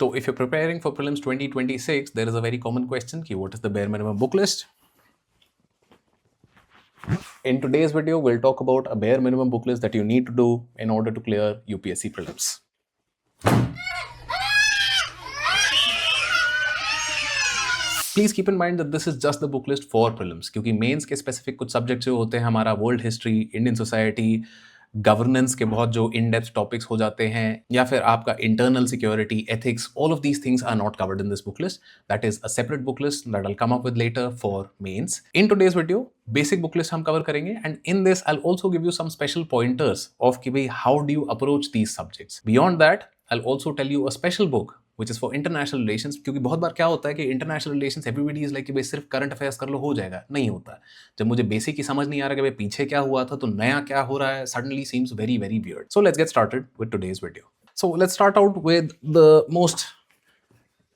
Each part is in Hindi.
So if you're preparing for prelims 2026, there is a very common question ki what is the bare minimum book list? In today's video, we'll talk about a bare minimum book list that you need to do in order to clear UPSC prelims. Please keep in mind that this is just the book list for prelims, क्योंकि मेंस के स्पेसिफिक कुछ सब्जेक्ट्स जो होते हैं, हमारा world history, Indian society, governance के बहुत जो इन डेप्थ टॉपिक्स हो जाते हैं, या फिर आपका internal security, ethics, all of these things are not covered in this book list. That is a separate book list that I'll come up with later for mains. In today's video, basic book list हम कवर करेंगे, and in this I'll also give you some special pointers of कि भाई how do you approach these subjects. Beyond that, I'll also tell you a special book which is for international relations, क्योंकि बहुत बार क्या होता है कि international relations everybody is like कि भाई सिर्फ करंट अफेयर्स कर लो हो जाएगा. नहीं होता. जब मुझे बेसिक ही समझ नहीं आ रहा कि भाई पीछे क्या हुआ था तो नया क्या हो रहा है, suddenly seems very very weird. So let's get started with today's video. So let's start out with the most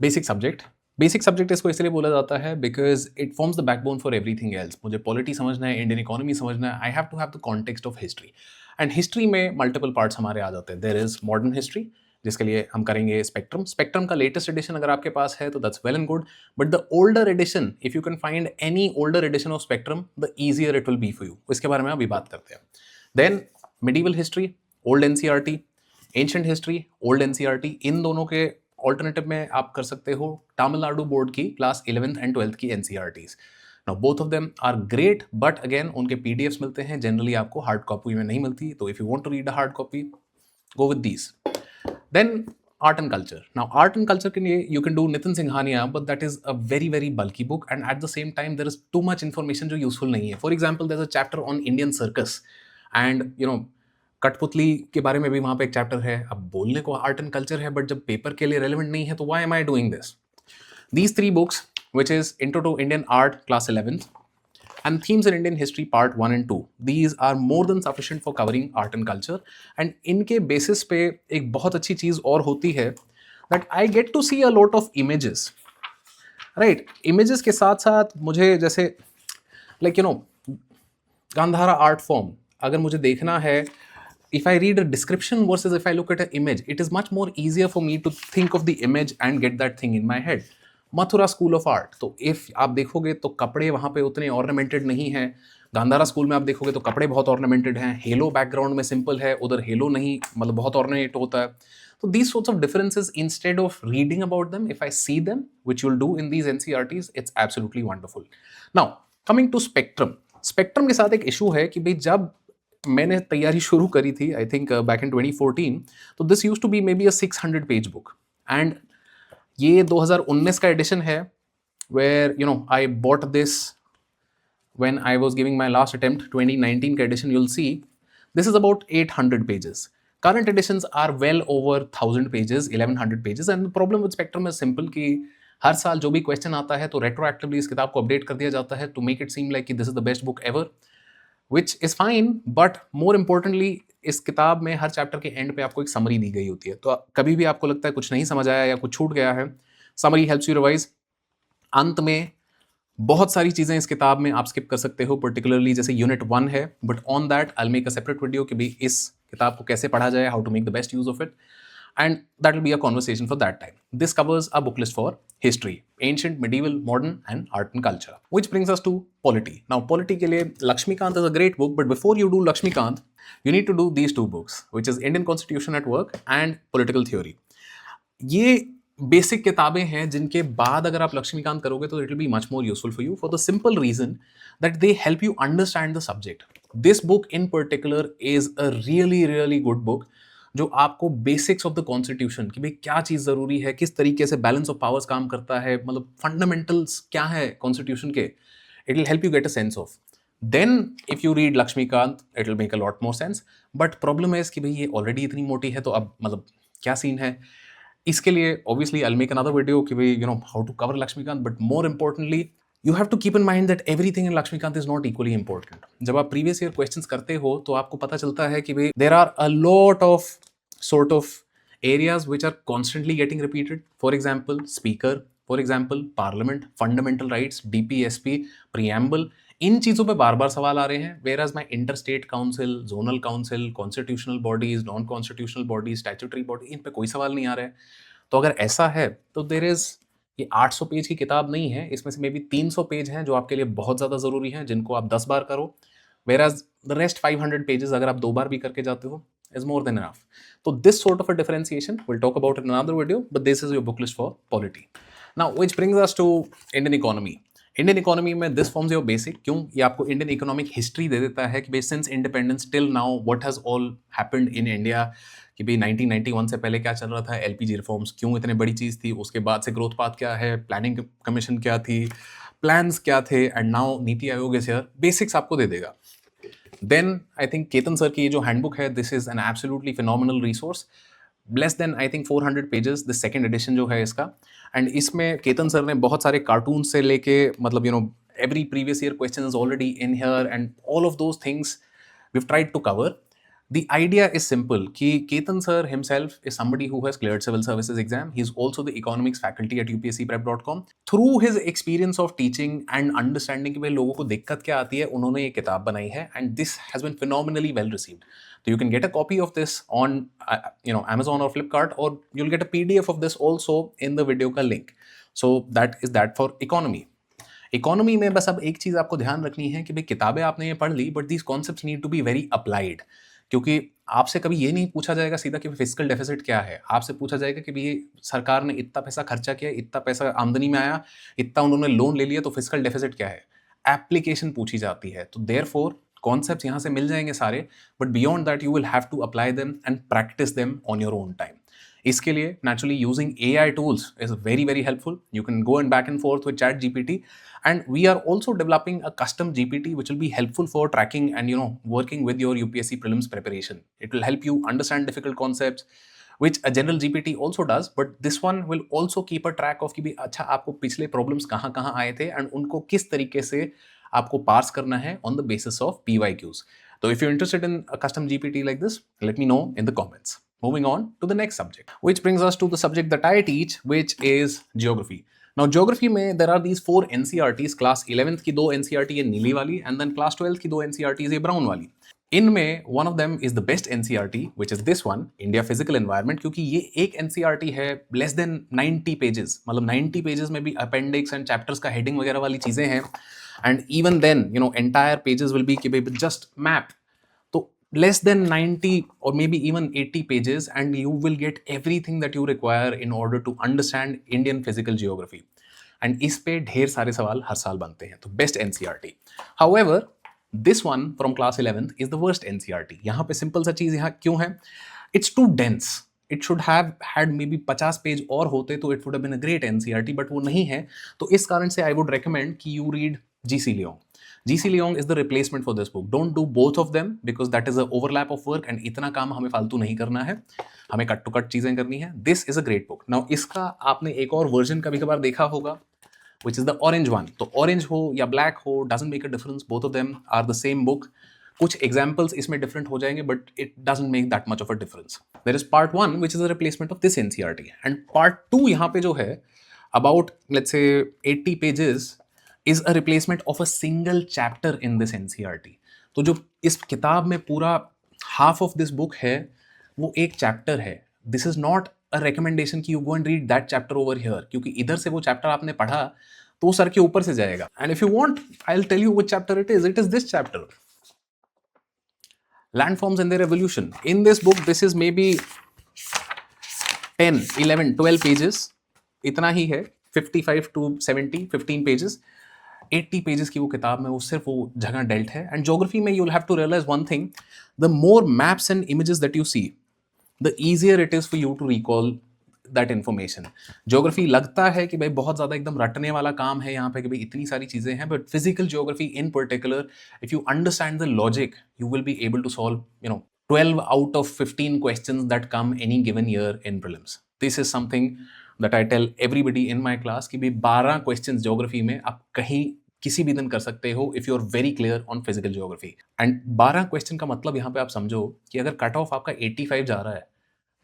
basic subject. Basic subject इसको इसलिए बोला जाता है because it forms the backbone for everything else. मुझे पॉलिटी समझना है, इंडियन इकोनॉमी समझना है, I have to have the context of history. And history में मल्टीपल पार्ट्स हमारे आ जाते हैं. देयर इज मॉडर्न हिस्ट्री, जिसके लिए हम करेंगे स्पेक्ट्रम. स्पेक्ट्रम का लेटेस्ट एडिशन अगर आपके पास है तो that's well and good, but the older edition, if you can find any older edition of Spectrum, the easier it will be for you. इसके बारे में अभी बात करते हैं. Then medieval history, old NCERT, ancient history, old NCERT. इन दोनों के ऑल्टरनेटिव में आप कर सकते हो तमिलनाडु बोर्ड की क्लास 11th एंड 12th की NCERTs. Now both of them are great, but again उनके पीडीएफ्स मिलते हैं, जनरली आपको हार्ड कॉपी में नहीं मिलती. तो if you want to read a hard copy, go with these. Then art and culture. Now art and culture के लिए you can do Nitin Singhania, but that is a very very bulky book, and at the same time there is too much information जो useful नहीं है. For example, there's a chapter on Indian circus, and you know कठपुतली के बारे में भी वहाँ पे एक चैप्टर है. अब बोलने को आर्ट एंड कल्चर है, बट जब पेपर के लिए रेलिवेंट नहीं है तो why am I doing this? These three books, which is Intro to Indian Art class 11th and Themes in Indian History part 1 and 2, these are more than sufficient for covering art and culture. And इनके बेसिस पे एक बहुत अच्छी चीज़ और होती है that I get to see a lot of images, right? Images के साथ साथ मुझे जैसे like you know Gandhara art form अगर मुझे देखना है, if I read a description versus if I look at an image, it is much more easier for me to think of the image and get that thing in my head. Mathura school of art, तो इफ आप देखोगे तो कपड़े वहाँ पे उतने ऑर्नामेंटेड नहीं हैं. गांधारा स्कूल में आप देखोगे तो कपड़े बहुत ऑर्नामेंटेड हैं. हेलो बैकग्राउंड में सिंपल है, उधर हेलो नहीं, मतलब बहुत ऑर्नामेंट होता है. तो these sorts of differences, instead of reading about them, if I see them which you will do in these NCERTs, it's absolutely wonderful. Now coming to spectrum. Spectrum के साथ एक इशू है कि भाई जब मैंने तैयारी शुरू करी थी, आई थिंक बैक इन 2014, तो this used to be maybe a 600 page book, and ये 2019 का एडिशन है, where you know I bought this when I was giving my last attempt. 2019 का edition, you'll see this is about 800 pages. Current editions are well over 1000 pages, 1100 pages, and the problem with Spectrum is simple कि हर साल जो भी क्वेश्चन आता है तो रेट्रोएक्टिवली इस किताब को अपडेट कर दिया जाता है to make it seem like this is the best book ever, which is fine. But more importantly इस किताब में हर चैप्टर के एंड पे आपको एक समरी दी गई होती है. तो कभी भी आपको लगता है कुछ नहीं समझ आया या कुछ छूट गया है, समरी हेल्प्स यू रिवाइज. अंत में बहुत सारी चीज़ें इस किताब में आप स्किप कर सकते हो, पर्टिकुलरली जैसे यूनिट 1 है, but on that I will make a separate video कि भाई इस किताब को कैसे पढ़ा जाए, how to make the best use of it, and that will be a conversation for that time. This covers a book list for history, ancient, medieval, modern, and art and culture. Which brings us to polity. Now, polity के लिए Lakshmikant is a great book, but before you do Lakshmikant, you need to do these two books, which is Indian Constitution at Work and Political Theory. ये बेसिक किताबें हैं जिनके बाद अगर आप लक्ष्मीकांत करोगे तो it will be much more useful for you, for the simple reason that they help you understand the subject. This book in particular is a really really good book जो आपको बेसिक्स ऑफ द कॉन्स्टिट्यूशन कि भाई क्या चीज़ ज़रूरी है, किस तरीके से बैलेंस ऑफ पावर्स काम करता है, मतलब फंडामेंटल्स क्या है कॉन्स्टिट्यूशन के, it will help you get a sense of. Then if you read Laxmikanth it will make a lot more sense. But problem है कि भाई ये ऑलरेडी इतनी मोटी है, तो अब मतलब क्या सीन है. इसके लिए obviously I will make another video कि भाई you know how to cover Laxmikanth, but more importantly you have to keep in mind that everything in Lakshmikant is not equally important. जब आप previous year questions करते हो तो आपको पता चलता है कि भाई there are a lot of sort of areas which are constantly getting repeated. For example, speaker, for example, parliament, fundamental rights, DPSP, preamble. इन चीज़ों पे बार बार सवाल आ रहे हैं. Whereas my interstate council, zonal council, constitutional bodies, non-constitutional bodies, statutory body, इन पे कोई सवाल नहीं आ रहा है. तो अगर ऐसा है तो देयर इज़, ये 800 पेज की किताब नहीं है, इसमें से मे बी 300 पेज हैं जो आपके लिए बहुत ज़्यादा ज़रूरी हैं, जिनको आप 10 बार करो, व्हेयरएज़ द रेस्ट 500 पेजेज़ अगर आप 2 बार भी करके जाते हो is more than enough. So this sort of a differentiation we'll talk about in another video, but this is your book list for polity. Now which brings us to Indian economy. Indian economy में दिस फॉर्म्स योर बेसिक, क्यों? ये आपको इंडियन इकोनॉमिक हिस्ट्री दे देता है कि भाई since independence till now what has all happened in India, कि भाई 1991 से पहले क्या चल रहा था, एलपीजी रिफॉर्म्स क्यों इतने बड़ी चीज़ थी, उसके बाद से ग्रोथ पाथ क्या है, प्लानिंग कमीशन क्या थी, प्लान्स क्या थे, and now NITI Aayog is here, basics आपको दे देगा. Then I think Ketan sir की जो हैंडबुक है, this is an absolutely phenomenal resource, less than I think 400 pages, the second edition जो है इसका. एंड इसमें केतन सर ने बहुत सारे कार्टून से लेके, मतलब every previous year question is already in here, and all of those things we've tried to cover. The idea is simple कि Ketan sir himself is somebody who has cleared civil services exam. He's also the economics faculty at upscprep.com. Through his experience of teaching and understanding कि भाई लोगों को दिक्कत क्या आती है, उन्होंने ये किताब बनाई है, and this has been phenomenally well received. So you can get a copy of this on Amazon or Flipkart, or you'll get a PDF of this also in the video का link. So that is that for economy. Economy में बस अब एक चीज़ आपको ध्यान रखनी है कि भाई किताबें आपने ये पढ़ ली, but these concepts need to be very applied, क्योंकि आपसे कभी ये नहीं पूछा जाएगा सीधा कि फिस्कल डेफिसिट क्या है. आपसे पूछा जाएगा कि भाई सरकार ने इतना पैसा खर्चा किया, इतना पैसा आमदनी में आया, इतना उन्होंने लोन ले लिया, तो फिस्कल डेफिसिट क्या है, एप्लीकेशन पूछी जाती है. तो देयरफॉर कॉन्सेप्ट्स यहाँ से मिल जाएंगे सारे, but beyond that you will have to apply them and practise them on your own time. इसके लिए naturally using AI tools is very very helpful. You can go and back and forth with ChatGPT, and we are also developing a custom GPT which will be helpful for tracking and working with your UPSC prelims preparation. It will help you understand difficult concepts, which a general GPT also does, but this one will also keep a track of कि भी अच्छा आपको पिछले problems कहाँ आए थे and उनको किस तरीके से आपको पार्स करना है on the basis of PYQs. So if you're interested in a custom GPT like this, let me know in the comments. Moving on to the next subject, which brings us to the subject that I teach, which is geography. Now geography में there are these 4 NCRTs. Class 11th की 2 NCRT ये नीली वाली, and then class 12th की 2 NCRTs ये brown वाली. इनमें one of them is the best NCRT, which is this one, India Physical Environment, क्योंकि ये एक NCRT है less than 90 pages, मतलब 90 pages में भी appendix and chapters का heading वगैरह वाली चीज़ें हैं, and even then entire pages will be कि भाई just map. Less than 90 or maybe even 80 pages, and you will get everything that you require in order to understand Indian physical geography. And इस पे ढेर सारे सवाल हर साल बनते हैं, तो best NCRT. However, this one from class 11th is the worst NCRT. यहाँ पे simple सा चीज़ यहाँ क्यों है? It's too dense. It should have had maybe 50 page और होते तो it would have been a great NCRT, but वो नहीं है. तो इस कारण से I would recommend कि you read GC Leong. GC Leong is the replacement for this book. Don't do both of them because that is an overlap of work, and इतना काम हमें फालतू नहीं करना है, हमें कट टू कट चीजें करनी है. This is a great book. Now इसका आपने एक और वर्जन कभी कभार देखा होगा, which is the orange one. तो orange हो या black हो, doesn't make a difference. Both of them are the same book. कुछ examples इसमें different हो जाएंगे, but it doesn't make that much of a difference. There is part 1 which is a replacement of this NCRT, and part 2 यहाँ पे जो है about let's say 80 pages is a replacement of a single chapter in this NCRT. तो जो इस किताब में पूरा half of this book है, वो एक chapter है. This is not a recommendation कि you go and read that chapter over here, क्योंकि इधर से वो chapter आपने पढ़ा तो सर के ऊपर से जाएगा. And if you want, I'll tell you which chapter it is. It is this chapter, landforms and their evolution. In this book, this is maybe 10, 11, 12 pages. इतना ही है, 55 to 70, 15 pages. 80 पेजेस की वो किताब में वो सिर्फ वो जगह डेल्ट है. एंड ज्योग्राफी में you will have to realise one thing, the more maps and images that you see, the easier it is for you to recall that information. Geography लगता है कि भाई बहुत ज़्यादा एकदम रटने वाला काम है यहाँ पे कि भाई इतनी सारी चीज़ें हैं, but physical geography in particular, if you understand the logic, you will be able to solve 12 out of 15 questions that come any given year in prelims. This is something that I tell everybody in my class कि भी 12 questions ज्योग्राफी में आप कहीं किसी भी दिन कर सकते हो if you are very clear on physical geography. And 12 question का मतलब यहाँ पे आप समझो कि अगर कट ऑफ आपका 85 जा रहा है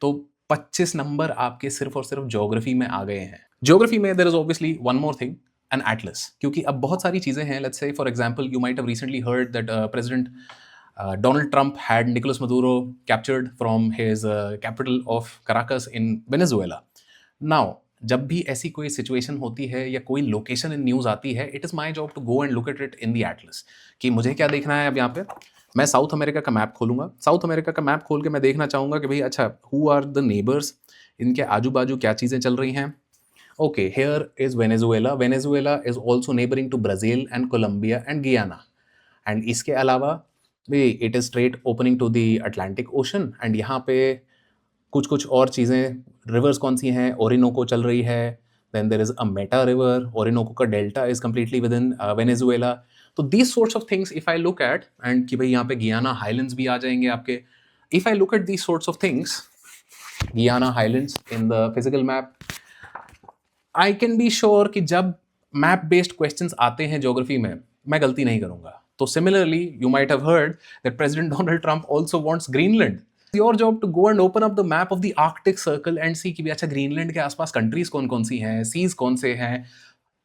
तो 25 नंबर आपके सिर्फ और सिर्फ ज्योग्राफी में आ गए हैं. ज्योग्राफी में there is obviously one more thing, an atlas. क्योंकि अब बहुत सारी चीज़ें हैं. Let's say for example you might have recently heard that President Donald Trump had Nicolas Maduro captured from his capital of Caracas in Venezuela. Now जब भी ऐसी कोई सिचुएशन होती है या कोई लोकेशन इन न्यूज़ आती है, it is my job to go and look at it in the atlas कि मुझे क्या देखना है अब यहाँ पे। मैं साउथ अमेरिका का मैप खोलूँगा। साउथ अमेरिका का मैप खोल के मैं देखना चाहूँगा कि भई अच्छा हू आर द नेबर्स, इनके आजू-बाजू क्या चीज़ें चल रही हैं। Okay, here is Venezuela. Venezuela is also neighbouring to Brazil and Colombia and Guyana. And इसके अलावा भी it is straight opening to the Atlantic Ocean and यहाँ पे कुछ-कुछ और चीज़ें, रिवर्स कौन-सी हैं, ओरिनोको चल रही है, then there is a meta river, Orinoco का delta is completely within Venezuela. तो these sorts of things if I look at and कि भई यहाँ पे गियाना हाइलैंड्स भी आ जाएँगे आपके। If I look at these sorts of things, Guiana Highlands in the physical map, I can be sure कि जब मैप बेस्ड क्वेश्चंस आते हैं ज्योग्राफी में, मैं गलती नहीं करूँगा। तो similarly you might have heard that President Donald Trump also wants Greenland. Your job to go and open up the map of the Arctic Circle and see कि भी अच्छा ग्रीनलैंड के आसपास कंट्रीज कौन-कौन सी हैं, सीज कौन से हैं,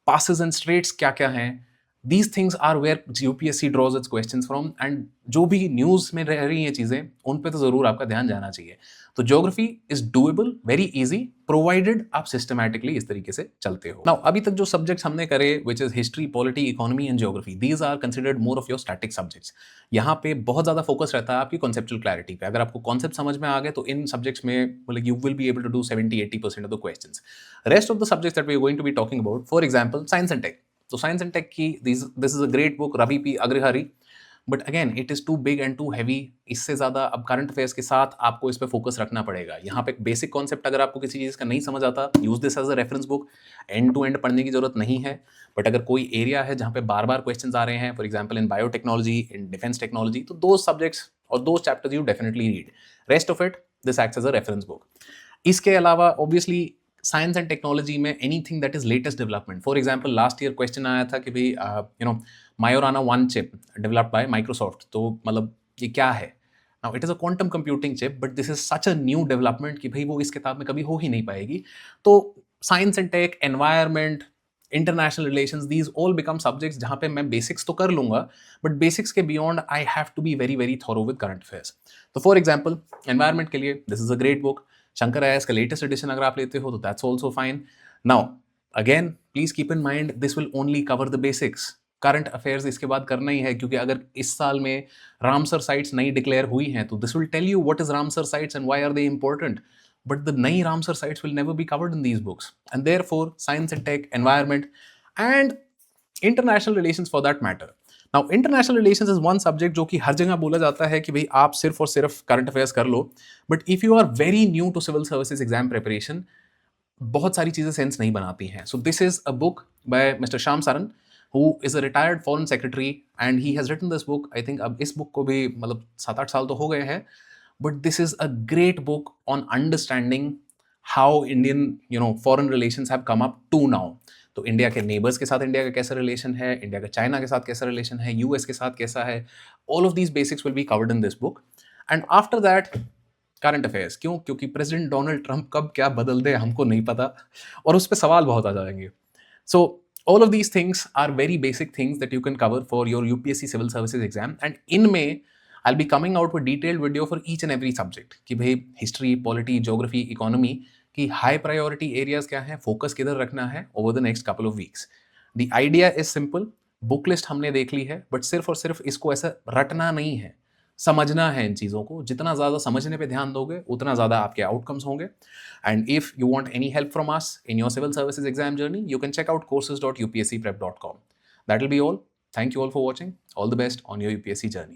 पासेस एंड स्ट्रेट्स क्या-क्या हैं। These things are where UPSC draws its questions from and जो भी न्यूज़ में रह रही हैं चीज़ें, उन पे तो ज़रूर आपका ध्यान जाना चाहिए। तो geography is doable, very easy, provided आप सिस्टमैटिकली इस तरीके से चलते हो। नाउ अभी तक जो सब्जेक्ट्स हमने करे which is history, polity, economy and geography, these are considered more of your static subjects. यहाँ पे बहुत ज्यादा फोकस रहता है आपकी कॉन्सेप्चुअल क्लैरिटी पे। अगर आपको कॉन्सेप्ट समझ में आ गए तो इन सब्जेक्ट्स में मतलब you will be able to do 70-80% of the questions. Rest of the subjects that we are going to be talking about, for example science and tech. तो साइंस एंड टेक की this is a great book, Ravi P Agrahari, but again it is too big and too heavy. इससे ज्यादा अब करंट अफेयर्स के साथ आपको इस पे फोकस रखना पड़ेगा। यहाँ पे बेसिक कॉन्सेप्ट अगर आपको किसी चीज का नहीं समझ आता, use this as a reference book, end to end पढ़ने की जरूरत नहीं है। बट अगर कोई एरिया है जहाँ पे बार बार क्वेश्चन आ रहे हैं, for example in biotechnology, in defence technology, तो दो सब्जेक्ट्स और दो chapters you definitely read. Rest of it this acts as a reference book. इसके अलावा ऑब्वियसली साइंस एंड टेक्नोलॉजी में anything that is latest development. For example last year question आया था कि भाई you know Majorana 1 chip developed by Microsoft, तो मतलब ये क्या है। Now it is a quantum computing chip, but this is such a new development कि भाई वो इस किताब में कभी हो ही नहीं पाएगी। तो science and tech, environment, international relations, these all become subjects जहाँ पे मैं बेसिक्स तो कर लूंगा, बट बेसिक्स के beyond I have to be very very thorough with current affairs. तो फॉर एग्जाम्पल एनवायरमेंट के लिए this is a great book, Shankar IAS का लेटेस्ट एडिशन अगर आप लेते हो तो that's also fine. Now again please keep in mind this will only cover the basics. Current affairs इसके बाद करना ही है, क्योंकि अगर इस साल में रामसर साइट्स नई डिक्लेयर हुई हैं तो this will tell you what is Ramsar sites and why are they important. But the नई Ramsar sites will never be covered in these books, and therefore science and tech, environment and international relations for that matter. Now international relations is one subject जो कि हर जगह बोला जाता है कि भाई आप सिर्फ और सिर्फ करंट अफेयर्स कर लो, but if you are very new to civil services exam preparation, बहुत सारी चीजें सेंस नहीं बनाती हैं। So this is a book by mister Shyam Saran, who is a retired foreign secretary, and he has written this book. I think अब इस बुक को भी मतलब 7-8 साल तो हो गए हैं, but this is a great book on understanding how Indian foreign relations have come up to now. तो इंडिया के नेबर्स के साथ इंडिया का कैसा रिलेशन है, इंडिया का चाइना के साथ कैसा रिलेशन है, यूएस के साथ कैसा है, all of these basics will be covered in this book. And after that current affairs. क्यों? क्योंकि प्रेसिडेंट डोनाल्ड ट्रंप कब क्या बदल दे हमको नहीं पता, और उस पर सवाल बहुत आ जाएंगे। सो all of these things are very basic things that you can cover for your UPSC Civil Services exam, and in May I'll be coming out with detailed video for each and every subject कि भाई हिस्ट्री, पॉलिटी, ज्योग्राफी, इकोनॉमी की हाई प्रायोरिटी एरियाज क्या है, फोकस किधर रखना है over the next couple of weeks. The idea is simple, book list हमने देख ली है, बट सिर्फ और सिर्फ इसको ऐसा रटना नहीं है, समझना है इन चीज़ों को। जितना ज़्यादा समझने पे ध्यान दोगे उतना ज़्यादा आपके आउटकम्स होंगे। And if you want any help from us in your civil services exam journey, you can check out courses.upscprep.com. That will be all. Thank you all for watching. All the best on your UPSC journey.